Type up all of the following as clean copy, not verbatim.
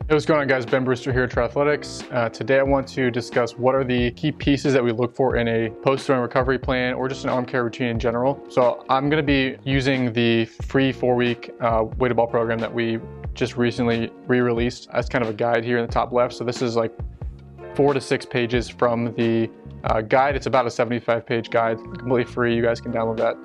Hey, what's going on, guys? Ben Brewster here at Triathletics. Today I want to discuss what are the key pieces that we look for in a post-throwing recovery plan or just an arm care routine in general. So I'm going to be using the free 4-week weighted ball program that we just recently re-released as kind of a guide here in the top left. So this is like 4 to 6 pages from the guide. It's about a 75-page guide, completely free. You guys can download that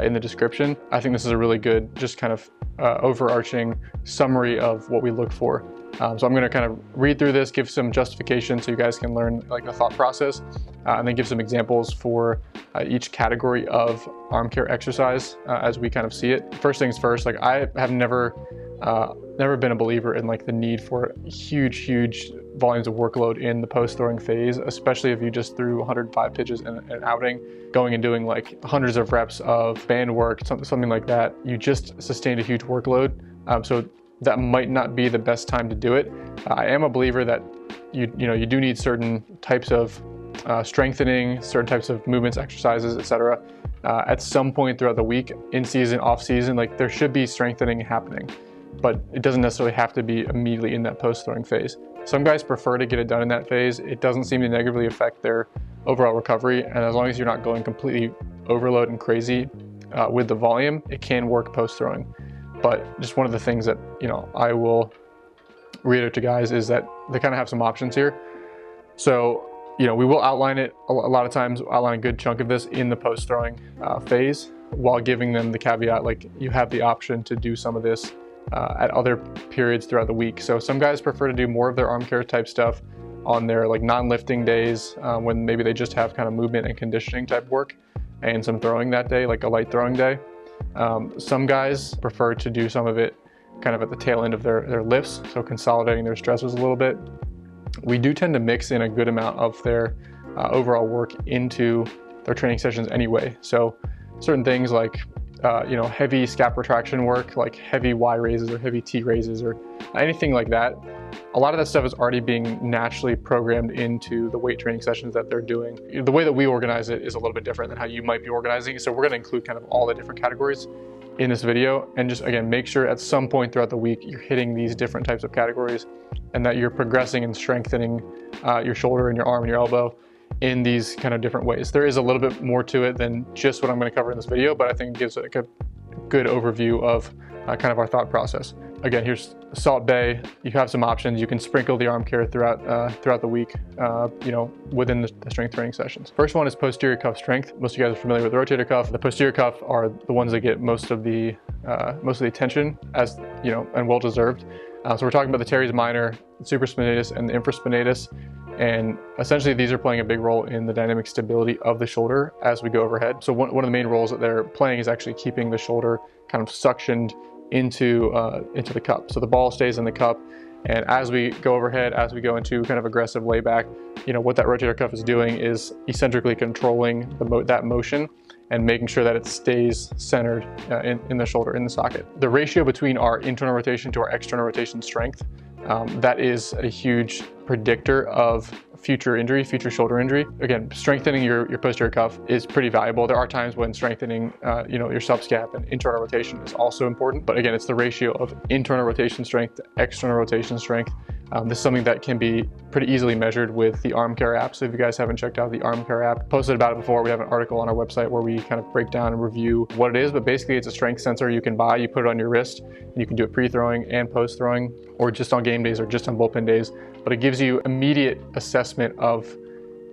in the description. I think this is a really good, just kind of overarching summary of what we look for. So I'm going to kind of read through this, give some justification so you guys can learn like the thought process, and then give some examples for each category of arm care exercise as we kind of see it. First things first, like I have never been a believer in like the need for huge volumes of workload in the post-throwing phase, especially if you just threw 105 pitches in an outing, going and doing like hundreds of reps of band work, something like that. You just sustained a huge workload. So that might not be the best time to do it. I am a believer that you do need certain types of strengthening, certain types of movements, exercises, etc. At some point throughout the week, in season, off season, like there should be strengthening happening, but it doesn't necessarily have to be immediately in that post-throwing phase. Some guys prefer to get it done in that phase. It doesn't seem to negatively affect their overall recovery, and as long as you're not going completely overload and crazy with the volume, it can work post-throwing. But just one of the things that I will reiterate to guys is that they kind of have some options here. So we will outline it a lot of times, outline a good chunk of this in the post-throwing phase, while giving them the caveat like you have the option to do some of this at other periods throughout the week. So some guys prefer to do more of their arm care type stuff on their like non-lifting days when maybe they just have kind of movement and conditioning type work and some throwing that day, like a light throwing day. Some guys prefer to do some of it kind of at the tail end of their lifts, so consolidating their stresses a little bit. We do tend to mix in a good amount of their overall work into their training sessions anyway. So certain things like heavy scap retraction work, like heavy Y raises or heavy T raises or anything like that. A lot of that stuff is already being naturally programmed into the weight training sessions that they're doing. The way that we organize it is a little bit different than how you might be organizing. So we're going to include kind of all the different categories in this video, and just again, make sure at some point throughout the week you're hitting these different types of categories and that you're progressing and strengthening your shoulder and your arm and your elbow in these kind of different ways. There is a little bit more to it than just what I'm going to cover in this video, but I think it gives like a good overview of kind of our thought process. Again, here's Salt Bay. You have some options. You can sprinkle the arm care throughout the week, within the strength training sessions. First one is posterior cuff strength. Most of you guys are familiar with the rotator cuff. The posterior cuff are the ones that get most of the attention, as and well deserved. So we're talking about the teres minor, the supraspinatus, and the infraspinatus. And essentially these are playing a big role in the dynamic stability of the shoulder as we go overhead. So one of the main roles that they're playing is actually keeping the shoulder kind of suctioned into the cup. So the ball stays in the cup, and as we go overhead, as we go into kind of aggressive layback, what that rotator cuff is doing is eccentrically controlling that motion and making sure that it stays centered in the shoulder, in the socket. The ratio between our internal rotation to our external rotation strength, that is a huge predictor of future injury, future shoulder injury. Again, strengthening your posterior cuff is pretty valuable. There are times when strengthening your subscap and internal rotation is also important, but again, it's the ratio of internal rotation strength to external rotation strength. This is something that can be pretty easily measured with the Arm Care app. So if you guys haven't checked out the Arm Care app, posted about it before. We have an article on our website where we kind of break down and review what it is, but basically it's a strength sensor you can buy. You put it on your wrist, and you can do it pre-throwing and post-throwing, or just on game days or just on bullpen days. But it gives you immediate assessment of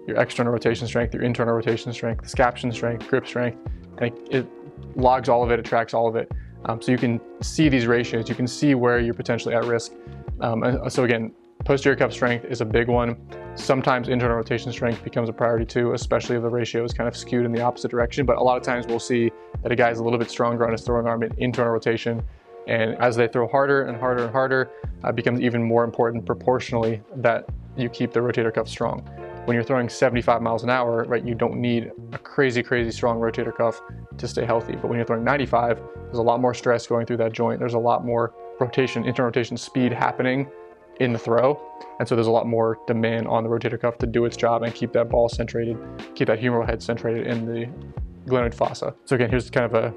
your external rotation strength, your internal rotation strength, scaption strength, grip strength, and it logs all of it, it tracks all of it. So you can see these ratios, you can see where you're potentially at risk. So again, posterior cuff strength is a big one. Sometimes internal rotation strength becomes a priority too, especially if the ratio is kind of skewed in the opposite direction. But a lot of times we'll see that a guy's a little bit stronger on his throwing arm in internal rotation. And as they throw harder and harder and harder, it becomes even more important proportionally that you keep the rotator cuff strong. When you're throwing 75 miles an hour, right, you don't need a crazy strong rotator cuff to stay healthy. But when you're throwing 95, there's a lot more stress going through that joint. There's a lot more rotation, internal rotation speed happening in the throw. And so there's a lot more demand on the rotator cuff to do its job and keep that ball centrated, keep that humeral head centrated in the glenoid fossa. So again, here's kind of a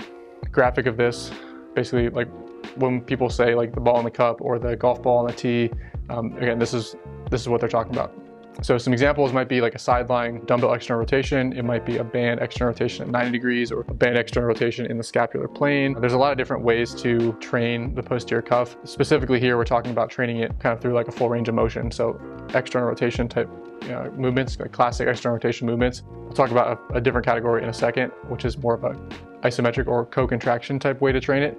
graphic of this. Basically, like when people say like the ball in the cup or the golf ball on the tee, again, this is what they're talking about. So some examples might be like a sideline dumbbell external rotation. It might be a band external rotation at 90 degrees or a band external rotation in the scapular plane. There's a lot of different ways to train the posterior cuff. Specifically here, we're talking about training it kind of through like a full range of motion. So external rotation type movements, like classic external rotation movements. We'll talk about a different category in a second, which is more of a isometric or co-contraction type way to train it.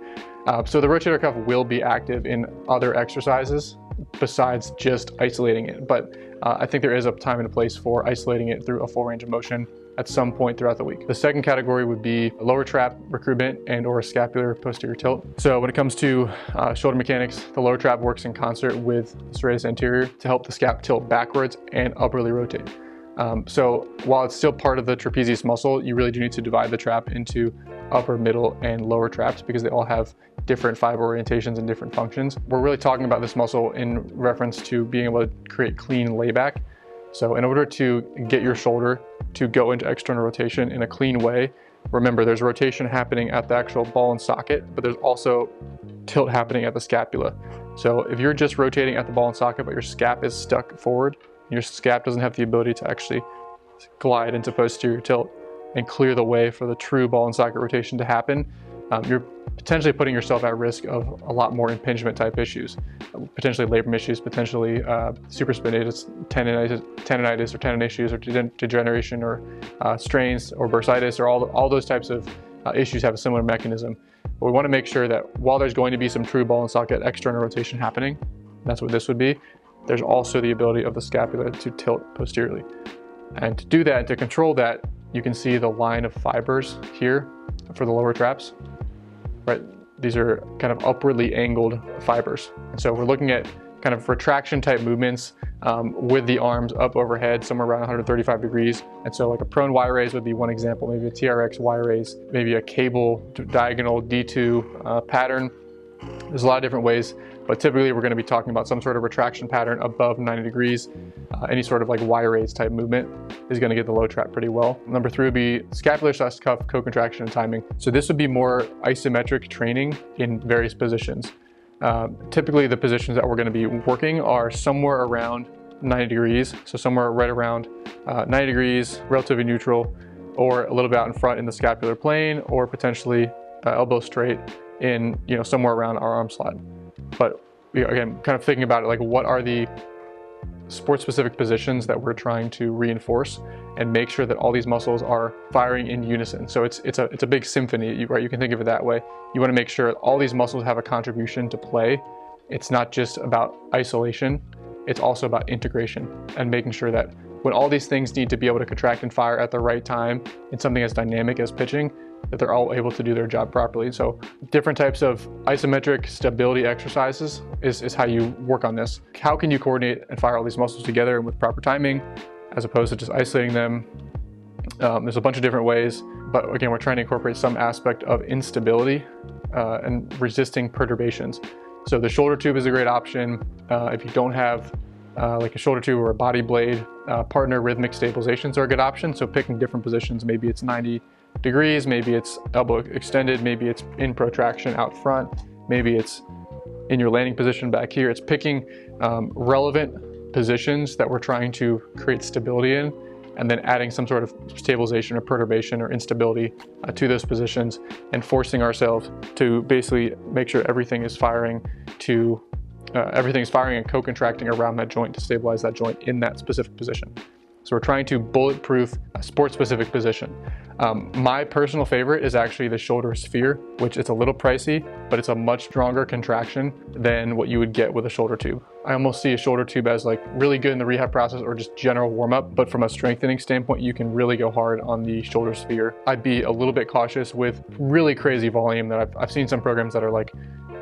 So the rotator cuff will be active in other exercises besides just isolating it. But I think there is a time and a place for isolating it through a full range of motion at some point throughout the week. The second category would be lower trap recruitment and or scapular posterior tilt. So when it comes to shoulder mechanics, the lower trap works in concert with the serratus anterior to help the scap tilt backwards and upwardly rotate. So while it's still part of the trapezius muscle, you really do need to divide the trap into upper, middle, and lower traps because they all have different fiber orientations and different functions. We're really talking about this muscle in reference to being able to create clean layback. So in order to get your shoulder to go into external rotation in a clean way, remember there's rotation happening at the actual ball and socket, but there's also tilt happening at the scapula. So if you're just rotating at the ball and socket, but your scap is stuck forward, your scap doesn't have the ability to actually glide into posterior tilt and clear the way for the true ball and socket rotation to happen, you're potentially putting yourself at risk of a lot more impingement type issues, potentially labrum issues, potentially supraspinatus, tendonitis or tendon issues or degeneration or strains or bursitis or all those types of issues have a similar mechanism. But we want to make sure that while there's going to be some true ball and socket external rotation happening, that's what this would be, there's also the ability of the scapula to tilt posteriorly. And to do that, to control that, you can see the line of fibers here for the lower traps, right? These are kind of upwardly angled fibers. And so we're looking at kind of retraction type movements with the arms up overhead, somewhere around 135 degrees. And so like a prone Y raise would be one example, maybe a TRX Y raise, maybe a cable diagonal D2 pattern. There's a lot of different ways, but typically we're going to be talking about some sort of retraction pattern above 90 degrees. Any sort of like Y raise type movement is going to get the low trap pretty well. Number 3 would be scapular / cuff co-contraction and timing. So this would be more isometric training in various positions. Typically the positions that we're going to be working are somewhere around 90 degrees. So somewhere right around 90 degrees, relatively neutral, or a little bit out in front in the scapular plane, or potentially elbow straight in, somewhere around our arm slot. But again, kind of thinking about it, like what are the sport-specific positions that we're trying to reinforce and make sure that all these muscles are firing in unison. So it's a big symphony, right? You can think of it that way. You want to make sure all these muscles have a contribution to play. It's not just about isolation, it's also about integration and making sure that when all these things need to be able to contract and fire at the right time in something as dynamic as pitching, that they're all able to do their job properly. So different types of isometric stability exercises is how you work on this. How can you coordinate and fire all these muscles together with proper timing as opposed to just isolating them? There's a bunch of different ways, but again, we're trying to incorporate some aspect of instability and resisting perturbations. So the shoulder tube is a great option. If you don't have like a shoulder tube or a body blade, partner rhythmic stabilizations are a good option. So picking different positions, maybe it's 90 degrees, maybe it's elbow extended, maybe it's in protraction out front, maybe it's in your landing position back here. It's picking relevant positions that we're trying to create stability in, and then adding some sort of stabilization or perturbation or instability to those positions, and forcing ourselves to basically make sure everything is firing and co-contracting around that joint to stabilize that joint in that specific position. So we're trying to bulletproof a sport-specific position. My personal favorite is actually the shoulder sphere, which is a little pricey, but it's a much stronger contraction than what you would get with a shoulder tube. I almost see a shoulder tube as like really good in the rehab process or just general warm-up, but from a strengthening standpoint, you can really go hard on the shoulder sphere. I'd be a little bit cautious with really crazy volume that I've seen some programs that are like,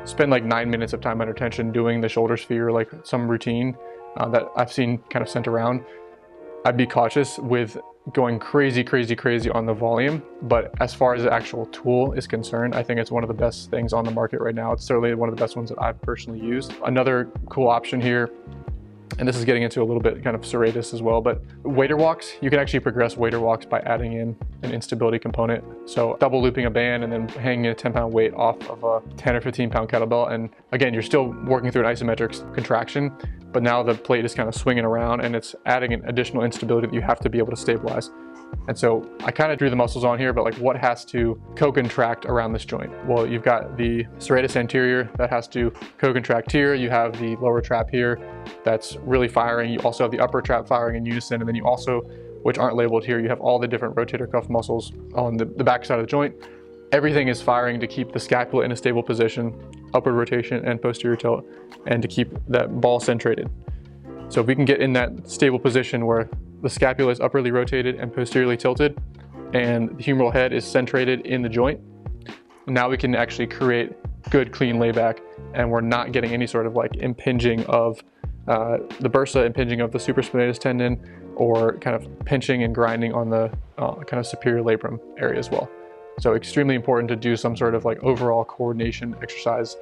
spend like 9 minutes of time under tension doing the shoulder sphere, like some routine that I've seen kind of sent around. I'd be cautious with going crazy on the volume, but as far as the actual tool is concerned, I think it's one of the best things on the market right now. It's certainly one of the best ones that I've personally used. Another cool option here And this is getting into a little bit kind of serratus as well, but waiter walks, you can actually progress waiter walks by adding in an instability component. So double looping a band and then hanging a 10-pound weight off of a 10 or 15-pound kettlebell. And again, you're still working through an isometric contraction, but now the plate is kind of swinging around and it's adding an additional instability that you have to be able to stabilize. And so I kind of drew the muscles on here, but like what has to co-contract around this joint? Well, you've got the serratus anterior that has to co-contract here. You have the lower trap here that's really firing. You also have the upper trap firing in unison. And then you also, which aren't labeled here, you have all the different rotator cuff muscles on the back side of the joint. Everything is firing to keep the scapula in a stable position, upward rotation and posterior tilt, and to keep that ball centrated. So if we can get in that stable position where the scapula is upwardly rotated and posteriorly tilted, and the humeral head is centrated in the joint, now we can actually create good clean layback, and we're not getting any sort of like impinging of the bursa, impinging of the supraspinatus tendon, or kind of pinching and grinding on the kind of superior labrum area as well. So extremely important to do some sort of like overall coordination exercise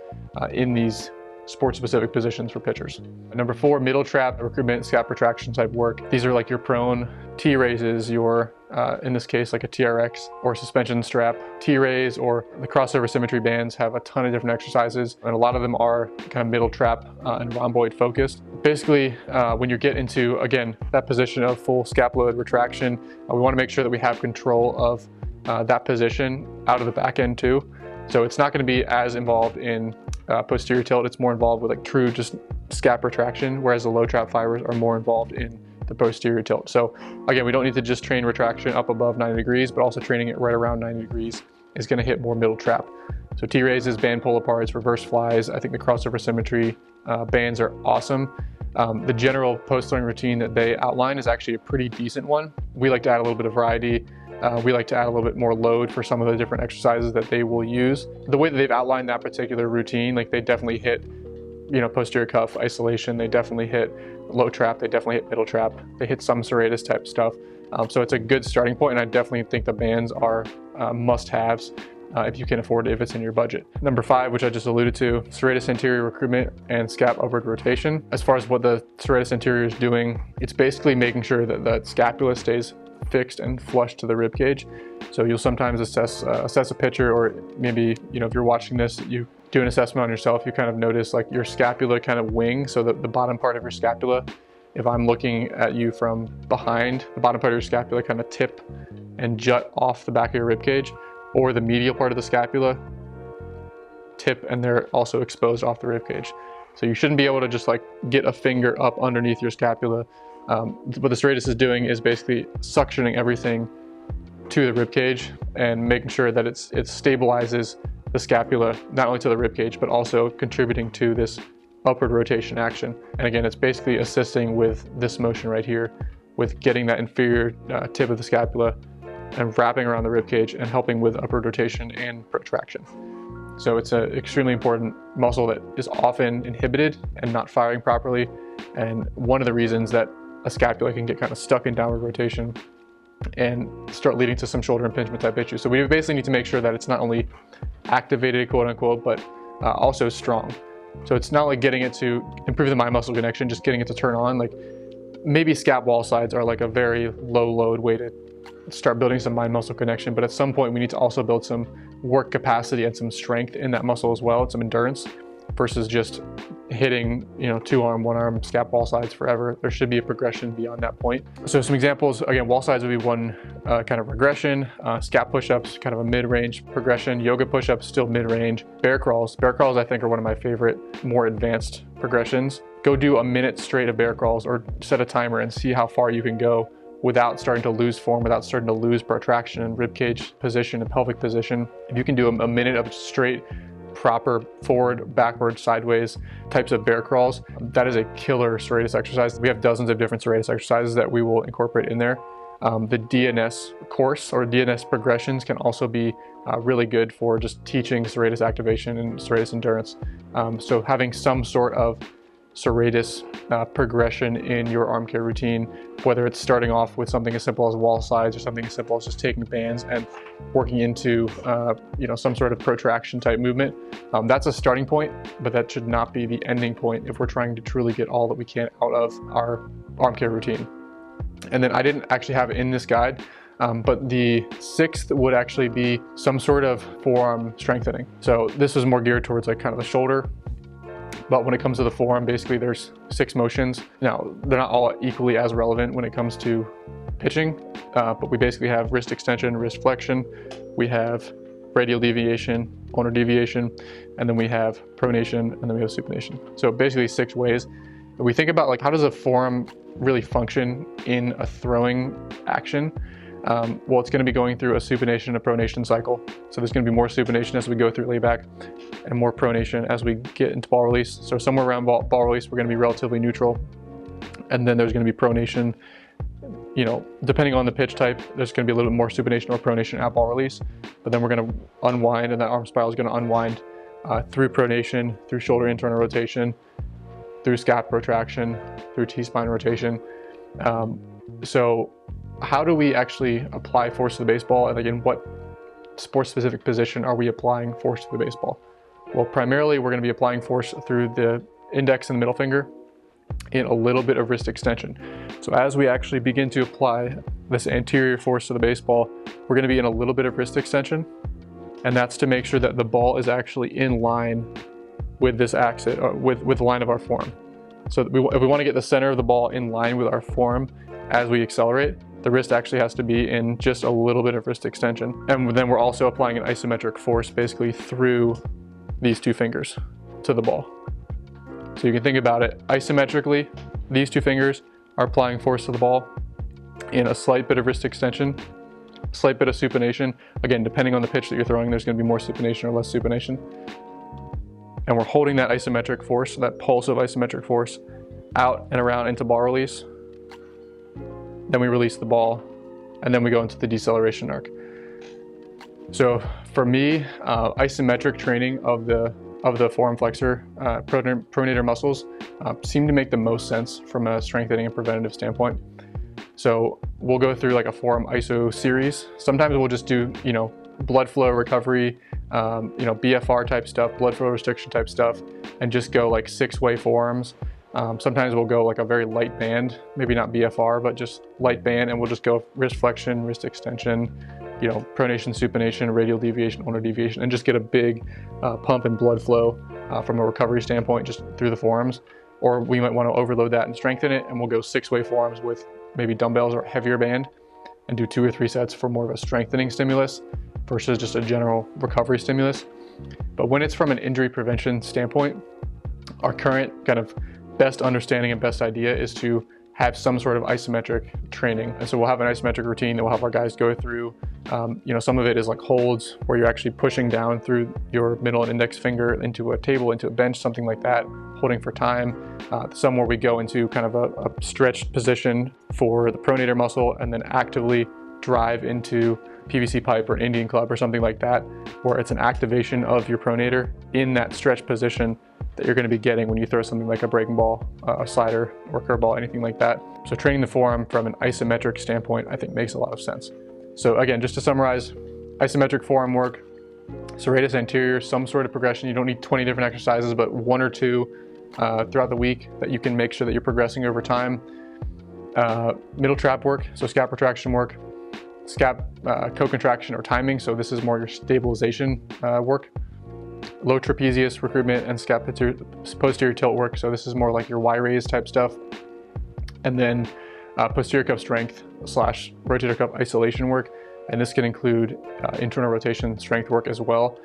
in these sport-specific positions for pitchers. Number 4, middle trap, recruitment, scap retraction type work. These are like your prone T-raises, your, in this case, like a TRX or suspension strap. T-raise or the crossover symmetry bands have a ton of different exercises, and a lot of them are kind of middle trap and rhomboid focused. Basically, when you get into, again, that position of full scapuloid retraction, we want to make sure that we have control of that position out of the back end too. So it's not going to be as involved in posterior tilt. It's more involved with like true just scap retraction, whereas the low trap fibers are more involved in the posterior tilt. So again, we don't need to just train retraction up above 90 degrees, but also training it right around 90 degrees is going to hit more middle trap. So T-raises, band pull aparts, reverse flies. I think the crossover symmetry bands are awesome. The general post throwing routine that they outline is actually a pretty decent one. We like to add a little bit of variety. We like to add a little bit more load for some of the different exercises that they will use. The way that they've outlined that particular routine, like they definitely hit, you know, posterior cuff isolation, they definitely hit low trap, they definitely hit middle trap, they hit some serratus type stuff. So it's a good starting point, and I definitely think the bands are must-haves if you can afford it, if it's in your budget. Number 5, which I just alluded to, serratus anterior recruitment and scap upward rotation. As far as what the serratus anterior is doing, it's basically making sure that the scapula stays fixed and flush to the rib cage. So you'll sometimes assess a pitcher, or maybe, you know, if you're watching this, you do an assessment on yourself, you kind of notice like your scapula kind of wing, so the bottom part of your scapula, if I'm looking at you from behind, the bottom part of your scapula kind of tip and jut off the back of your rib cage, or the medial part of the scapula tip and they're also exposed off the rib cage. So you shouldn't be able to just like get a finger up underneath your scapula. What the serratus is doing is basically suctioning everything to the rib cage and making sure that it stabilizes the scapula, not only to the rib cage, but also contributing to this upward rotation action. And again, it's basically assisting with this motion right here, with getting that inferior tip of the scapula and wrapping around the rib cage and helping with upward rotation and protraction. So it's an extremely important muscle that is often inhibited and not firing properly. And one of the reasons that a scapula can get kind of stuck in downward rotation and start leading to some shoulder impingement type issues. So we basically need to make sure that it's not only activated, quote unquote, but also strong. So it's not like getting it to improve the mind muscle connection, just getting it to turn on. Like maybe scap wall sides are like a very low load way to start building some mind muscle connection, but at some point we need to also build some work capacity and some strength in that muscle as well, and some endurance, versus just hitting, you know, 2-arm, 1-arm scap wall sides forever. There should be a progression beyond that point. So some examples, again, wall sides would be one kind of regression, scap push-ups, kind of a mid-range progression, yoga push-ups, still mid-range, bear crawls. Bear crawls I think are one of my favorite, more advanced progressions. Go do a minute straight of bear crawls, or set a timer and see how far you can go without starting to lose form, without starting to lose protraction and rib cage position and pelvic position. If you can do a minute of straight, proper forward, backward, sideways types of bear crawls, that is a killer serratus exercise. We have dozens of different serratus exercises that we will incorporate in there. The DNS course or DNS progressions can also be really good for just teaching serratus activation and serratus endurance. So having some sort of serratus progression in your arm care routine, whether it's starting off with something as simple as wall sides or something as simple as just taking bands and working into some sort of protraction type movement. That's a starting point, but that should not be the ending point if we're trying to truly get all that we can out of our arm care routine. And then I didn't actually have it in this guide, but the sixth would actually be some sort of forearm strengthening. So this is more geared towards like kind of the shoulder. But when it comes to the forearm, basically there's 6 motions. Now, they're not all equally as relevant when it comes to pitching, but we basically have wrist extension, wrist flexion, we have radial deviation, ulnar deviation, and then we have pronation, and then we have supination. So basically 6 ways. If we think about like how does a forearm really function in a throwing action, well, it's going to be going through a supination and a pronation cycle. So there's going to be more supination as we go through layback and more pronation as we get into ball release. So somewhere around ball release, we're going to be relatively neutral. And then there's going to be pronation. Depending on the pitch type, there's going to be a little bit more supination or pronation at ball release. But then we're going to unwind, and that arm spiral is going to unwind through pronation, through shoulder internal rotation, through scap protraction, through T-spine rotation. So how do we actually apply force to the baseball, and again, what sport-specific position are we applying force to the baseball? Well, primarily we're going to be applying force through the index and the middle finger and a little bit of wrist extension. So as we actually begin to apply this anterior force to the baseball, we're going to be in a little bit of wrist extension, and that's to make sure that the ball is actually in line with this axis, with the line of our forearm. So if we want to get the center of the ball in line with our forearm as we accelerate, the wrist actually has to be in just a little bit of wrist extension. And then we're also applying an isometric force basically through these 2 fingers to the ball. So you can think about it isometrically, these 2 fingers are applying force to the ball in a slight bit of wrist extension, a slight bit of supination. Again, depending on the pitch that you're throwing, there's going to be more supination or less supination. And we're holding that isometric force, that pulse of isometric force, out and around into ball release. Then we release the ball, and then we go into the deceleration arc. So for me, isometric training of the forearm flexor pronator muscles seem to make the most sense from a strengthening and preventative standpoint. So we'll go through like a forearm iso series. Sometimes we'll just do blood flow recovery, BFR type stuff, blood flow restriction type stuff, and just go like 6-way forearms. Sometimes we'll go like a very light band, maybe not BFR, but just light band, and we'll just go wrist flexion, wrist extension, pronation, supination, radial deviation, ulnar deviation, and just get a big pump in blood flow from a recovery standpoint just through the forearms. Or we might want to overload that and strengthen it, and we'll go 6-way forearms with maybe dumbbells or heavier band and do 2 or 3 sets for more of a strengthening stimulus versus just a general recovery stimulus. But when it's from an injury prevention standpoint, our current kind of best understanding and best idea is to have some sort of isometric training. And so we'll have an isometric routine that we'll have our guys go through. Some of it is like holds where you're actually pushing down through your middle and index finger into a table, into a bench, something like that, holding for time. Some where we go into kind of a stretched position for the pronator muscle and then actively drive into PVC pipe or Indian club or something like that, where it's an activation of your pronator in that stretched position that you're going to be getting when you throw something like a breaking ball, a slider, or curveball, anything like that. So training the forearm from an isometric standpoint, I think makes a lot of sense. So again, just to summarize, isometric forearm work, serratus anterior, some sort of progression. You don't need 20 different exercises, but 1 or 2 throughout the week that you can make sure that you're progressing over time. Middle trap work, so scap protraction work, scap co-contraction or timing, so this is more your stabilization work. Low trapezius recruitment and scap posterior tilt work, so this is more like your Y-raise type stuff. And then posterior cuff strength / rotator cuff isolation work, and this can include internal rotation strength work as well,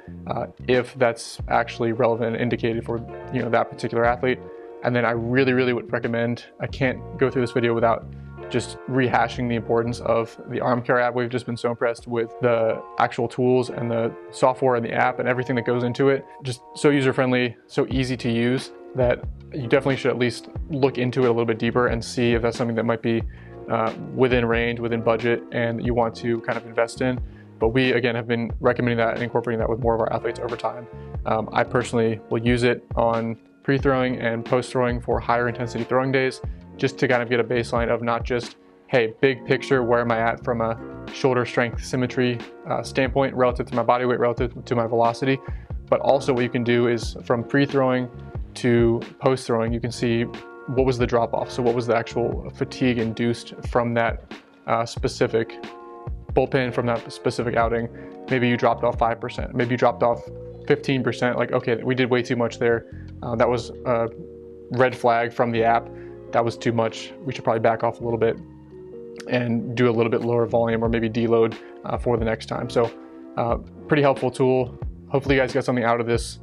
if that's actually relevant and indicated for that particular athlete. And then I really would recommend, I can't go through this video without just rehashing the importance of the arm care app. We've just been so impressed with the actual tools and the software and the app and everything that goes into it. Just so user-friendly, so easy to use, that you definitely should at least look into it a little bit deeper and see if that's something that might be within range, within budget, and you want to kind of invest in. But we, again, have been recommending that and incorporating that with more of our athletes over time. I personally will use it on pre-throwing and post-throwing for higher intensity throwing days, just to kind of get a baseline of not just, hey, hey, big picture, where am I at from a shoulder strength symmetry standpoint relative to my body weight, relative to my velocity. But also what you can do is from pre-throwing to post-throwing, you can see what was the drop-off. So what was the actual fatigue induced from that specific bullpen, from that specific outing. Maybe you dropped off 5%, maybe you dropped off 15%, like, okay, we did way too much there. That was a red flag from the app. That was too much. We should probably back off a little bit and do a little bit lower volume, or maybe deload for the next time. So pretty helpful tool. Hopefully you guys got something out of this.